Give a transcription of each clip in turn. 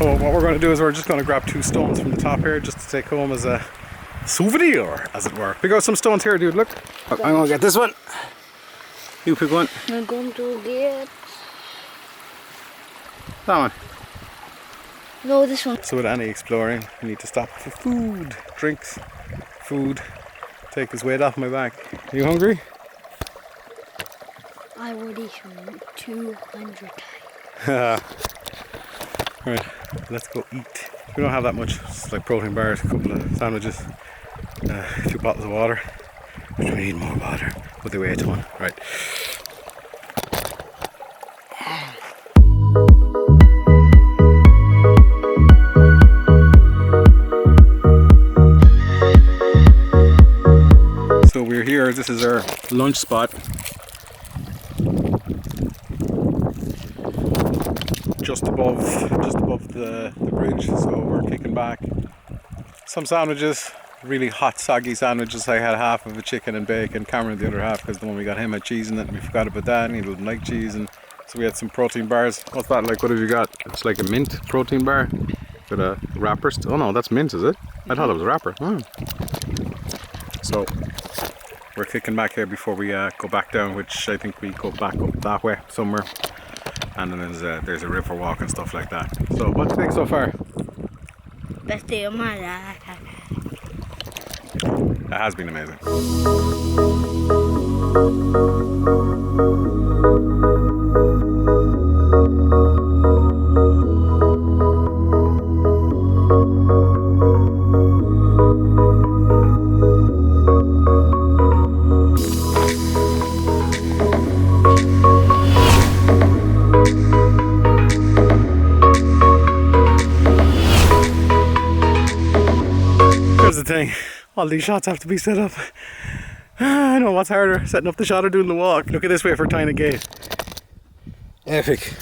So what we're going to do is we're just going to grab 2 stones from the top here just to take home as a souvenir, as it were. Pick out some stones here, dude, look. I'm going to get this one. You pick one. I'm going to get that one. No, this one. So with any exploring, you need to stop for food, drinks, food. Take his weight off my back. Are you hungry? I would eat 200 times. Right, let's go eat. We don't have that much. It's like protein bars, a couple of sandwiches, a few bottles of water. Which we need more water, but they weigh a ton. Right. So we're here. This is our lunch spot. Just above the bridge, so we're kicking back. Some sandwiches, really hot soggy sandwiches. I had half of a chicken and bacon, Cameron the other half because the one we got him had cheese in it and we forgot about that and he didn't like cheese, and so we had some protein bars. What's that like? What have you got? It's like a mint protein bar with a wrapper. Oh no, that's mint, is it? I thought it was a wrapper. So we're kicking back here before we go back down, which I think we go back up that way somewhere. And then there's a river walk and stuff like that. So what do you think so far? Best day of my life. It has been amazing. Thing. All these shots have to be set up. I know what's harder, setting up the shot or doing the walk. Look at this way for a tiny gate. Epic.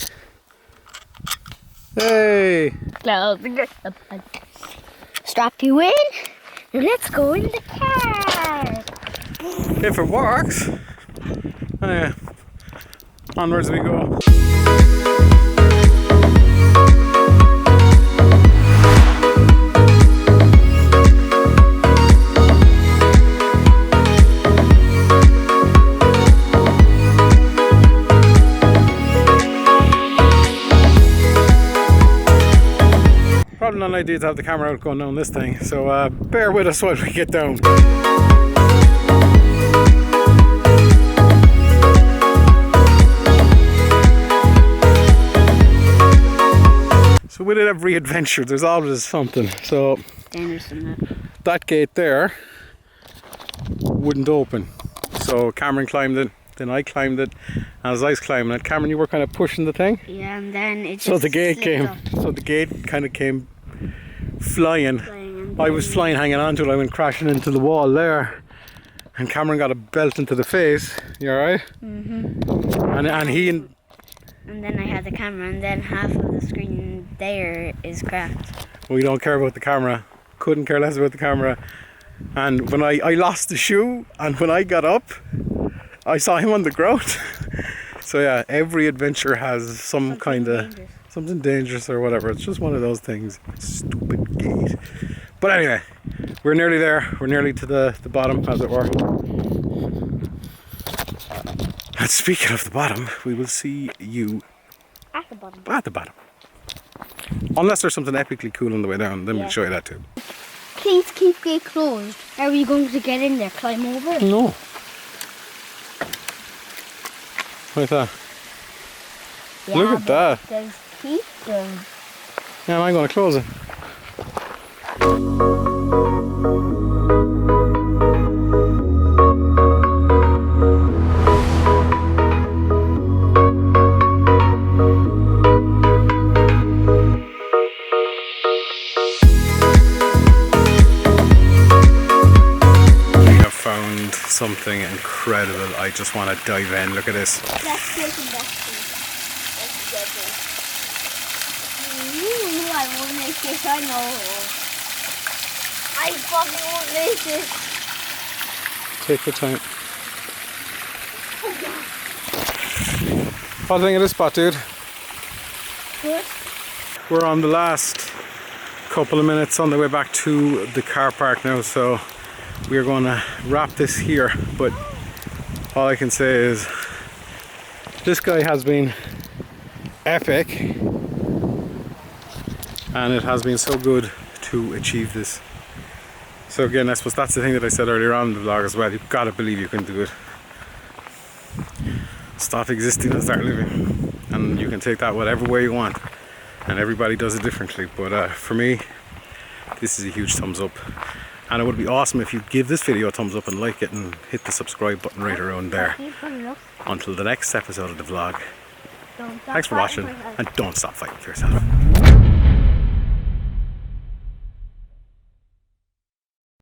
Hey! Strap you in. Let's go in the car. If it works. Anyway, onwards we go. Probably not an idea to have the camera out going down this thing, so bear with us while we get down. So with every adventure there's always something. So that gate there wouldn't open, so Cameron climbed it, then I climbed it, and as I was climbing it, Cameron, you were kind of pushing the thing. Yeah, and then it just so the gate came up. So the gate kind of came flying. I was flying, hanging on to it. I went crashing into the wall there, and Cameron got a belt into the face. You alright? And he and then I had the camera, and then half of the screen there is cracked. We don't care about the camera. Couldn't care less about the camera. And when I lost the shoe, and when I got up, I saw him on the ground. So yeah, every adventure has something dangerous or whatever. It's just one of those things. Stupid gate. But anyway, we're nearly there. We're nearly to the bottom, as it were. And speaking of the bottom, we will see you at the bottom. At the bottom. Unless there's something epically cool on the way down, then we'll show you that too. Please keep gate closed. Are we going to get in there, climb over? No. Like that. Yeah, look at that. There's keep them. Yeah, I'm going to close it. Something incredible. I just want to dive in. Look at this. Let's go to that. I won't make this. I know. I fucking won't make it. Take your time. What do you think of this spot, dude? Good. We're on the last couple of minutes on the way back to the car park now, so we're going to wrap this here. But all I can say is this guy has been epic, and it has been so good to achieve this. So again, I suppose that's the thing that I said earlier on in the vlog as well. You've got to believe you can do it. Stop existing and start living, and you can take that whatever way you want, and everybody does it differently. But for me, this is a huge thumbs up, and it would be awesome if you give this video a thumbs up and like it and hit the subscribe button right around there. Until the next episode of the vlog, thanks for watching, and don't stop fighting for yourself.